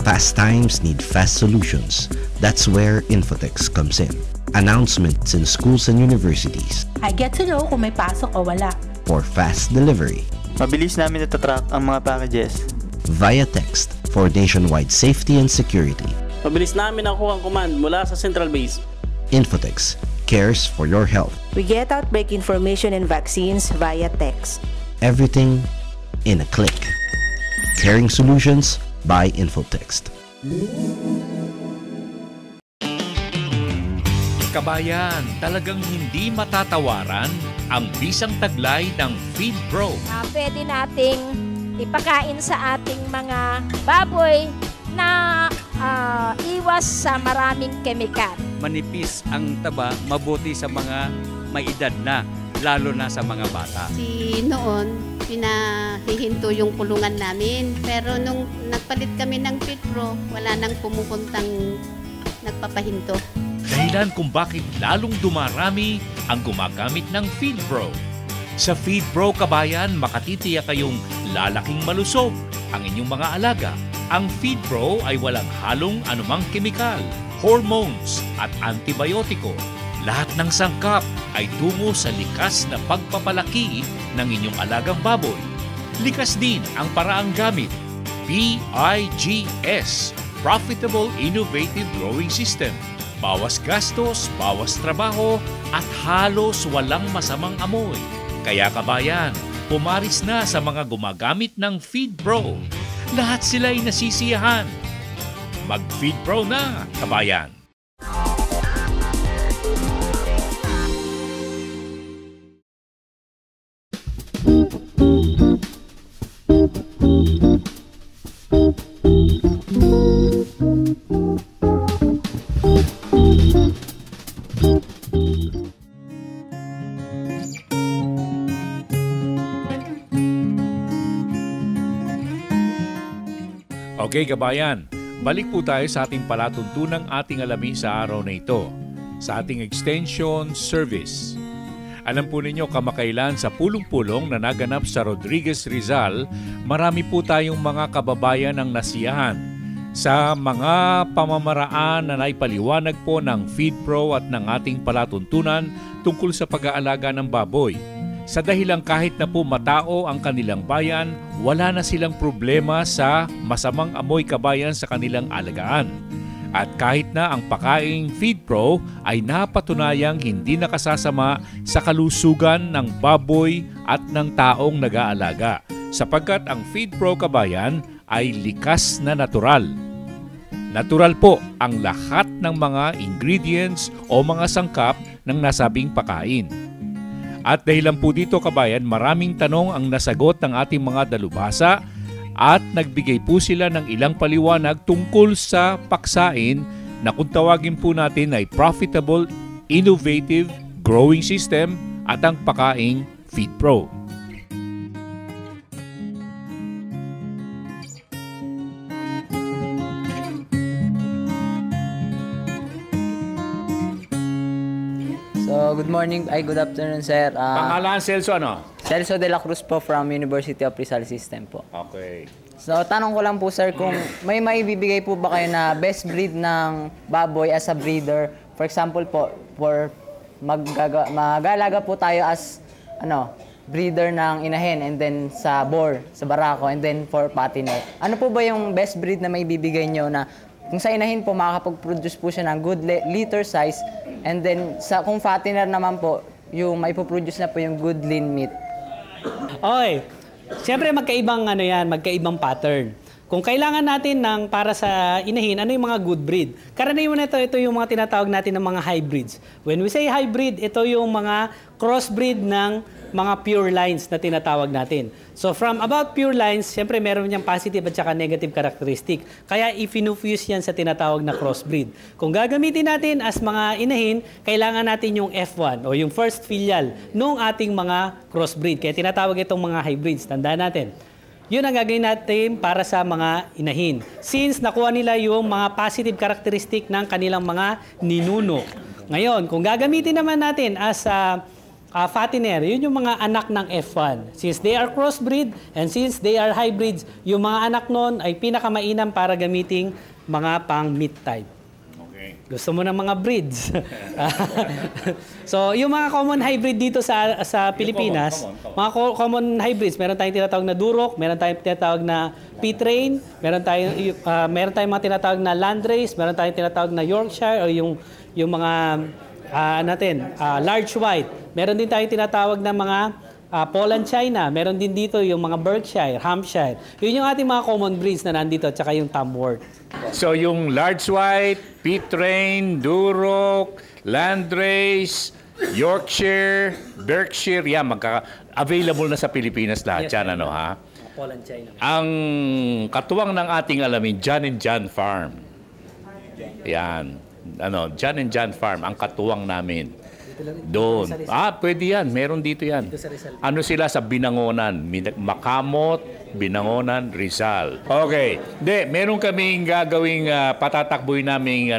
Fast times need fast solutions. That's where Infotex comes in. Announcements in schools and universities. I get to know kung may pasok o wala. For fast delivery. Mabilis namin natatrack ang mga packages. Via text for nationwide safety and security. Mabilis namin nakuha ang command mula sa central base. Infotex cares for your health. We get outbreak information and vaccines via text. Everything in a click. Caring solutions by Infotext. Kabayan, talagang hindi matatawaran ang bisang taglay ng Feed Pro. Pwede nating ipakain sa ating mga baboy na iwas sa maraming kemikal. Manipis ang taba, mabuti sa mga may edad na, lalo na sa mga bata. Noon, pinahihinto yung kulungan namin. Pero nung nagpalit kami ng Feed Pro, wala nang pumupuntang nagpapahinto. Dahilan kung bakit lalong dumarami ang gumagamit ng Feed Pro. Sa Feed Pro, kabayan, makatitiyak kayong lalaking malusog ang inyong mga alaga. Ang Feed Pro ay walang halong anumang kemikal, hormones at antibiotiko. Lahat ng sangkap ay tungo sa likas na pagpapalaki ng inyong alagang baboy. Likas din ang paraang gamit. PIGS, Profitable Innovative Growing System. Bawas gastos, bawas trabaho, at halos walang masamang amoy. Kaya kabayan, pumaris na sa mga gumagamit ng FeedPro. Lahat sila'y nasisiyahan. Mag-FeedPro na, kabayan! Okay kabayan, balik po tayo sa ating palatuntunang ating alamin sa araw na ito, sa ating Extension Service. Alam po ninyo, kamakailan sa pulong-pulong na naganap sa Rodriguez, Rizal, marami po tayong mga kababayan ang nasiyahan sa mga pamamaraan na naipaliwanag po ng FeedPro at ng ating palatuntunan tungkol sa pag-aalaga ng baboy. Sa dahilang kahit na po matao ang kanilang bayan, wala na silang problema sa masamang amoy kabayan sa kanilang alagaan. At kahit na ang pakaing FeedPro ay napatunayang hindi nakasasama sa kalusugan ng baboy at ng taong nag-aalaga, sapagkat ang FeedPro kabayan ay likas na natural. Natural po ang lahat ng mga ingredients o mga sangkap ng nasabing pakain. At dahil lang po dito kabayan, maraming tanong ang nasagot ng ating mga dalubhasa at nagbigay po sila ng ilang paliwanag tungkol sa paksain na kung tawagin po natin ay Profitable Innovative Growing System at ang pakaing FeedPro. So, good morning, good afternoon, sir. Pangalan, Celso, ano? Celso de la Cruz po from University of Rizal System po. Okay. So, tanong ko lang po, sir, kung may maibibigay po ba kayo na best breed ng baboy as a breeder? For example po, for mag-alaga po tayo as breeder ng inahin and then sa boar, sa barako, and then for fattener. Ano po ba yung best breed na maibibigay nyo na kung sa inahin po, makakapag-produce po siya ng good litter size. And then, kung fattener naman po, yung maipoproduce na po yung good lean meat. Okay. Siyempre, magkaibang pattern. Kung kailangan natin para sa inahin, ano yung mga good breed? Karaniwan ito yung mga tinatawag natin ng mga hybrids. When we say hybrid, ito yung mga crossbreed ng mga pure lines na tinatawag natin. So from about pure lines, siyempre meron niyang positive at saka negative characteristic. Kaya i-fuse yan sa tinatawag na crossbreed. Kung gagamitin natin as mga inahin, kailangan natin yung F1 o yung first filial nung ating mga crossbreed. Kaya tinatawag itong mga hybrids. Tandaan natin. Yun ang gagawin natin para sa mga inahin. Since nakuha nila yung mga positive characteristic ng kanilang mga ninuno. Ngayon, kung gagamitin naman natin as fattener, yun yung mga anak ng F1. Since they are crossbreed and since they are hybrids, yung mga anak nun ay pinakamainam para gamiting mga pang meat type. Okay. Gusto mo ng mga breeds. So, yung mga common hybrid dito sa Pilipinas, mga common hybrids, meron tayong tinatawag na Duroc, meron tayong tinatawag na P-Train, meron tayong mga tinatawag na Landrace, meron tayong tinatawag na Yorkshire o yung mga large white. Meron din tayong tinatawag na mga Poland China. Meron din dito yung mga Berkshire, Hampshire. Yun yung ating mga common breeds na nandito, at saka yung Tamworth. So yung large white, P-Train, Duroc, Landrace, Yorkshire, Berkshire, available na sa Pilipinas lahat yan, ha? Poland China. Ang katuwang ng ating alamin, John and John Farm. Yan. John and John Farm, ang katuwang namin. Doon. Pwede yan. Meron dito yan. Ano sila sa Binangonan? Makamot, Binangonan, Rizal. Okay. Meron kaming gagawing patatakboy naming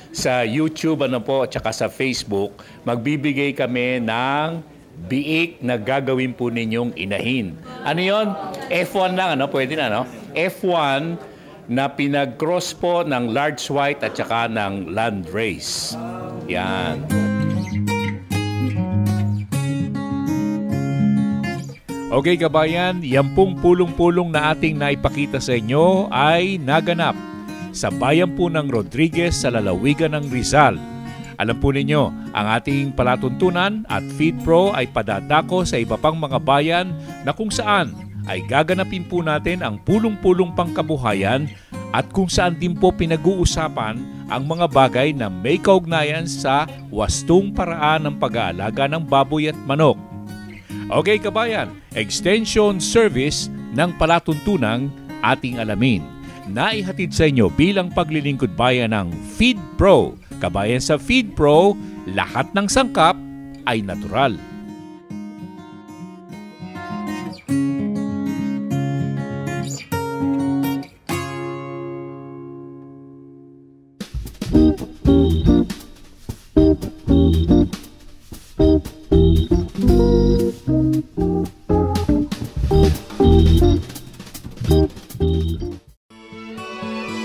sa YouTube at saka sa Facebook. Magbibigay kami ng biik na gagawin po ninyong inahin. Ano yon? F1 lang, pwede na, F1 na pinag-cross po ng large white at saka ng Landrace. Yan. Okay kabayan, yan pong pulong-pulong na ating naipakita sa inyo ay naganap sa bayan po ng Rodriguez sa lalawigan ng Rizal. Alam po ninyo, ang ating palatuntunan at FeedPro ay padadako sa iba pang mga bayan na kung saan ay gaganapin po natin ang pulong-pulong pangkabuhayan at kung saan din po pinag-uusapan ang mga bagay na may kaugnayan sa wastong paraan ng pag-aalaga ng baboy at manok. Okay kabayan, extension service ng palatuntunang ating alamin. Naihatid sa inyo bilang paglilingkod bayan ng FeedPro. Kabayan sa FeedPro, lahat ng sangkap ay natural.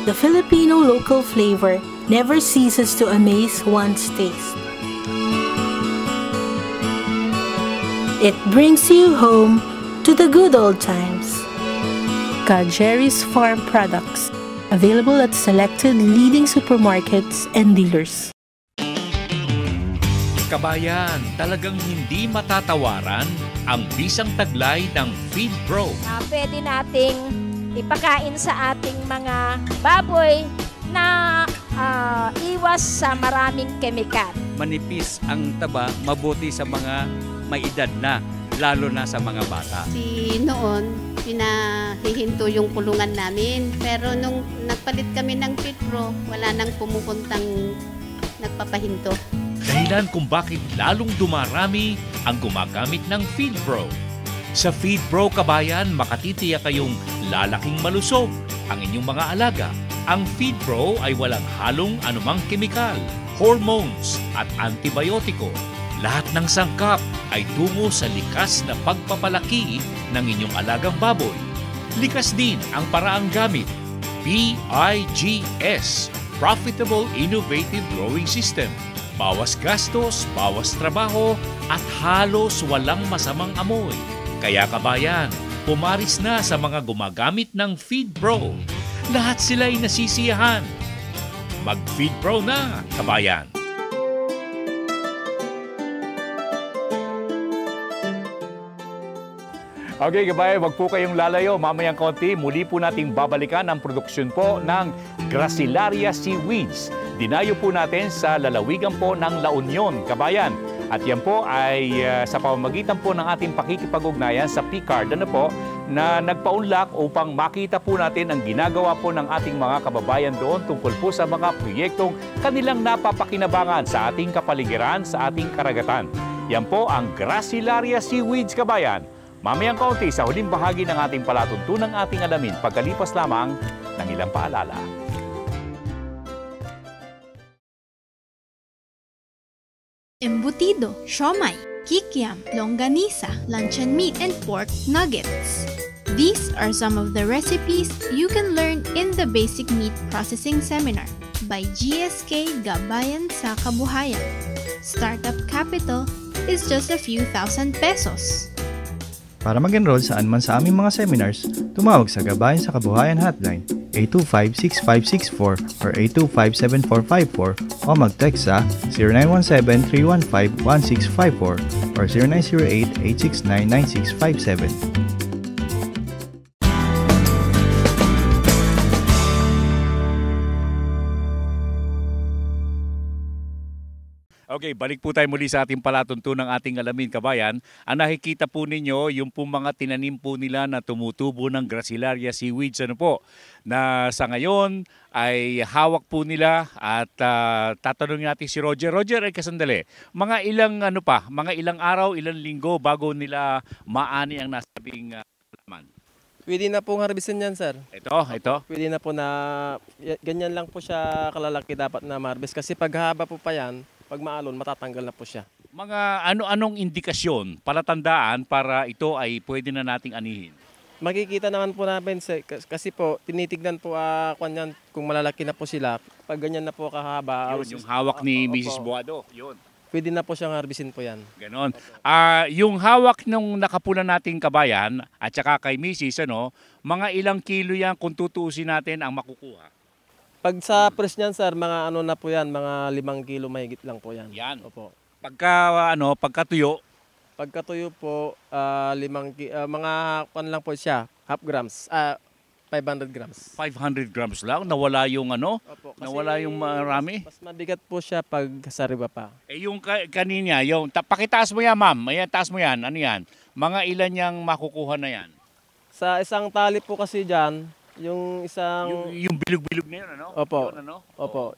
The Filipino local flavor never ceases to amaze one's taste. It brings you home to the good old times. Jerry's Farm Products, available at selected leading supermarkets and dealers. Kabayan, talagang hindi matatawaran ang bisang taglay ng FeedPro. Pwede nating ipakain sa ating mga baboy na iwas sa maraming kemikal. Manipis ang taba, mabuti sa mga may edad na, lalo na sa mga bata. Noon, pinahihinto yung kulungan namin. Pero nung nagpalit kami ng FeedPro, wala nang pumupuntang nagpapahinto. Dahilan kung bakit lalong dumarami ang gumagamit ng FeedPro. Sa FeedPro kabayan, makatitiyak kayong lalaking malusog ang inyong mga alaga. Ang FeedPro ay walang halong anumang kemikal, hormones at antibiotiko. Lahat ng sangkap ay tungo sa likas na pagpapalaki ng inyong alagang baboy. Likas din ang paraang gamit. PIGS, Profitable Innovative Growing System. Bawas gastos, bawas trabaho at halos walang masamang amoy. Kaya kabayan, pumaris na sa mga gumagamit ng FeedPro. Lahat sila ay nasisiyahan. Mag-FeedPro na, kabayan! Okay, kabayan, wag po kayong lalayo. Mamayang konti, muli po nating babalikan ang produksyon po ng Gracilaria Seaweeds. Dinayo po natin sa lalawigan po ng La Union, kabayan. At yan po ay sa pamamagitan po ng ating pakikipag-ugnayan sa PCARD na nagpaunlak upang makita po natin ang ginagawa po ng ating mga kababayan doon tungkol po sa mga proyektong kanilang napapakinabangan sa ating kapaligiran, sa ating karagatan. Yan po ang Gracilaria Seaweeds, kabayan. Mamayang kaunti sa huling bahagi ng ating palatuntunang ating alamin pagkalipas lamang ng ilang paalala. Embutido, siomai, kikiam, longganisa, luncheon meat, and pork nuggets. These are some of the recipes you can learn in the Basic Meat Processing Seminar by GSK Gabayan sa Kabuhayan. Startup capital is just a few thousand pesos. Para mag-enroll saan man sa aming mga seminars, tumawag sa Gabayan sa Kabuhayan Hotline 825-6564 or 825-7454 o mag-text sa 0917-315-1654 or 0908-869-9657. Okay, balik po tayo muli sa ating palatuntunang ating alamin, kabayan. Ang nakikita po ninyo, yung po mga tinanim po nila na tumutubo ng Gracilaria Seaweeds, na sa ngayon ay hawak po nila at tatanungin natin si Roger. Roger, ay kasandali. Mga ilang araw, ilang linggo bago nila maani ang nasabing laman? Pwede na pong harbisin yan, sir. Ito? Pwede na po na, ganyan lang po siya kalalaki dapat na ma-harvest. Kasi pag haba po pa yan, pag maalon, matatanggal na po siya. Mga ano-anong indikasyon, palatandaan para ito ay pwede na nating anihin? Makikita naman po namin, kasi po, tinitignan po kung malalaki na po sila. Pag ganyan na po kahaba. Yun, yung hawak ni Mrs. Boado, yun. Pwede na po siyang harbisin po yan. Ganon. Yung hawak nung nakapula nating kabayan at saka kay Mrs., mga ilang kilo yan kung tutuusin natin ang makukuha? Pag sa press niyan, sir, mga ano na po yan, mga 5 kilo mahigit lang po yan. Yan. Opo. Pagkatuyo? Pagkatuyo po, mga lang po siya, half grams, 500 grams. 500 grams lang? Nawala yung Opo, nawala yung marami? Mas mabigat po siya pag sariwa pa. Eh yung kanina, pakitaas mo yan, ma'am. Ayan, taas mo yan. Ano yan? Mga ilan yung makukuha na yan? Sa isang tali po kasi dyan, yung isang... Yung bilog-bilog na yun, ano? Opo. Yun, ano? Opo.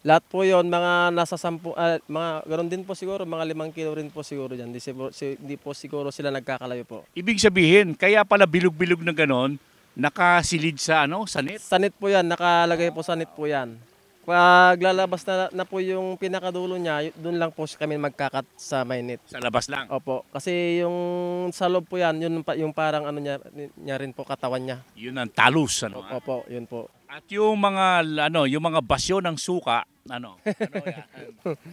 Lahat po yon mga nasa 10, mga ganoon din po siguro, mga 5 kilo rin po siguro dyan. Hindi po siguro sila nagkakalayo po. Ibig sabihin, kaya pala bilog-bilog na ganon, nakasilid sa sa net? Sa net po yan, nakalagay po sa net po yan. Pag lalabas na po yung pinakadulo niya, doon lang po kami magkakat sa may net. Sa labas lang? Opo. Kasi yung sa loob po yan, yung parang niya rin po katawan niya. Yun ang talus, Opo, yun po. At yung mga yung mga basyo ng suka, yan?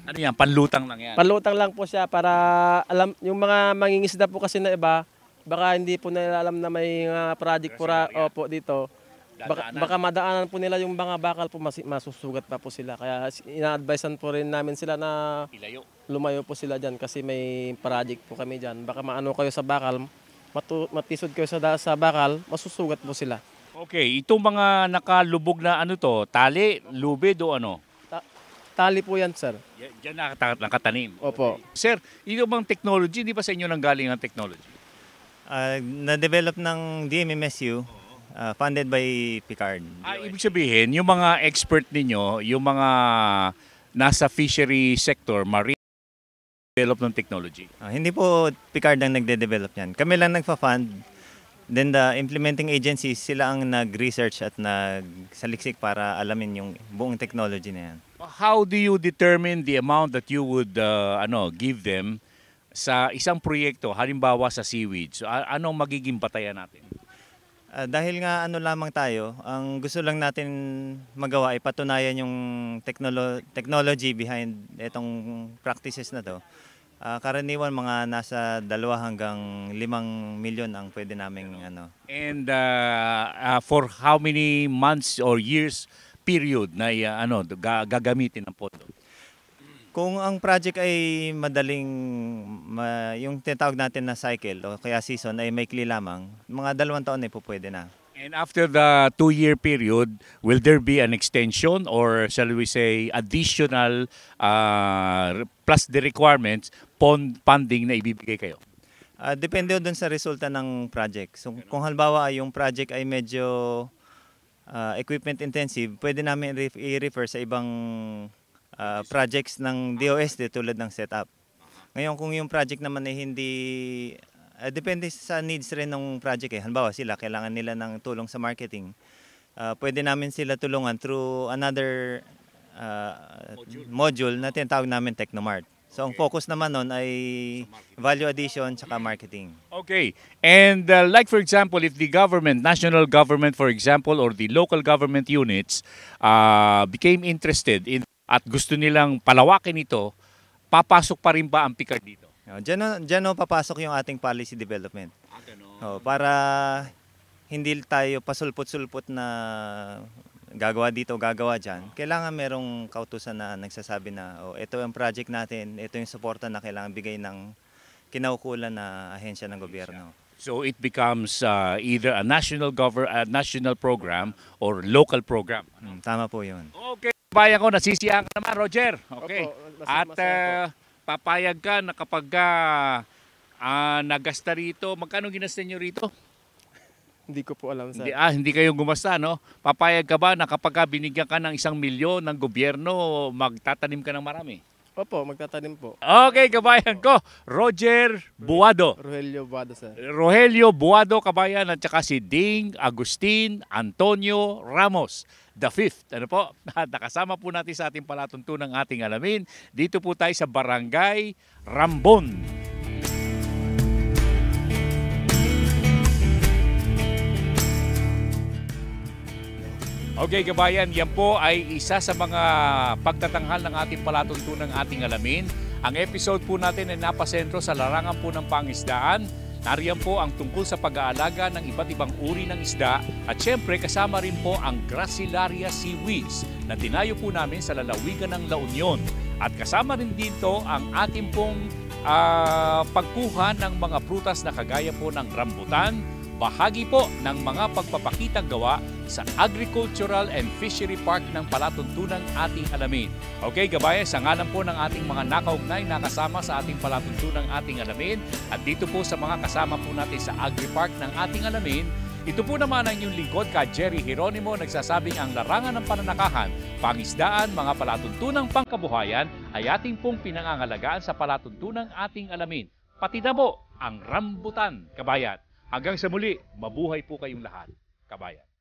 Ano yan? Panlutang lang yan? Panlutang lang po siya para yung mga mangingisda po kasi na iba, baka hindi po nila alam na may project po dito. Baka madaanan po nila yung mga bakal po, masusugat pa po sila. Kaya ina-advisean po rin namin sila na lumayo po sila dyan kasi may project po kami dyan. Baka maano kayo sa bakal, matisod kayo sa bakal, masusugat po sila. Okay, itong mga nakalubog na tali, lubid o ano? Tali po yan, sir. Diyan nakatanim? Opo. Okay. Sir, ito bang technology, hindi ba sa inyo nanggaling ang technology? Na-develop ng DMMSU. Funded by Picard. Ibig sabihin, yung mga expert ninyo, yung mga nasa fishery sector, marine, develop ng technology? Hindi po Picard ang nagde-develop yan. Kami lang nagfa-fund. Then the implementing agencies, sila ang nag-research at nagsaliksik para alamin yung buong technology na yan. How do you determine the amount that you would give them sa isang proyekto, halimbawa sa seaweed? So, anong magiging batayan natin? Dahil nga lamang tayo, ang gusto lang natin magawa ay patunayan yung technology behind itong practices na to. Karaniwan mga nasa 2 hanggang 5 milyon ang pwede naming And for how many months or years period na gagamitin ng pondo? Kung ang project ay madaling, yung tinatawag natin na cycle o kaya season ay maikli lamang, mga 2 taon ay po pwede na. And after the 2-year period, will there be an extension or shall we say additional plus the requirements funding na ibibigay kayo? Depende doon sa resulta ng project. So kung halimbawa yung project ay medyo equipment intensive, pwede namin i-refer sa ibang projects ng DOST tulad ng setup. Ngayon kung yung project naman ay hindi, depende sa needs rin ng project. Halimbawa sila, kailangan nila ng tulong sa marketing. Pwede namin sila tulungan through another module na tinatawag namin Technomart. So ang focus naman nun ay value addition tsaka marketing. Okay. And like for example, if the government, national government for example, or the local government units became interested in at gusto nilang palawakin ito, papasok pa rin ba ang Picard dito? Diyan papasok yung ating policy development. Para hindi tayo pasulpot-sulpot na gagawa dito, gagawa dyan. Kailangan merong kautusan na nagsasabi na ito yung project natin, ito yung suporta na kailangan bigay ng kinaukulan na ahensya ng gobyerno. So it becomes either a national program or local program. Tama po yun. Okay. Papayag ko, nasisiyahan ka naman, Roger. Okay. At papayag ka na kapag nagasta rito, magkano ginasta nyo rito? Hindi ko po alam, sir. Hindi kayo gumasta, no? Papayag ka ba na kapag binigyan ka ng 1 milyon ng gobyerno, magtatanim ka ng marami? Opo, magtatanim po. Okay, kabayan ko. Roger Buado. Rogelio Buado, sir. Rogelio Buado, kabayan. At saka si Ding Agustin Antonio Ramos. The fifth. Ano po? Nakasama po natin sa ating palatuntunang ating alamin. Dito po tayo sa Barangay Rambon. Okay, kabayan, yan po ay isa sa mga pagtatanghal ng ating palatuntunang ating alamin. Ang episode po natin ay napasentro sa larangan po ng pangisdaan. Nariyan po ang tungkol sa pag-aalaga ng iba't ibang uri ng isda at syempre kasama rin po ang Gracilaria seaweeds na dinayo po namin sa lalawigan ng La Union. At kasama rin dito ang ating pong pagkuha ng mga prutas na kagaya po ng rambutan, bahagi po ng mga pagpapakitang gawa sa Agricultural and Fishery Park ng palatuntunang ating alamin. Okay, gabayan, sa ngalan po ng ating mga nakaugnay na kasama sa ating palatuntunang ating alamin at dito po sa mga kasama po natin sa Agri Park ng ating alamin, ito po naman ang inyong lingkod ka Jerry Geronimo nagsasabing ang larangan ng pananakahan, pangisdaan, mga palatuntunang pangkabuhayan ay ating pong pinangangalagaan sa palatuntunang ating alamin. Pati na po ang rambutan, kabayan. Hanggang sa muli, mabuhay po kayong lahat, kabayan.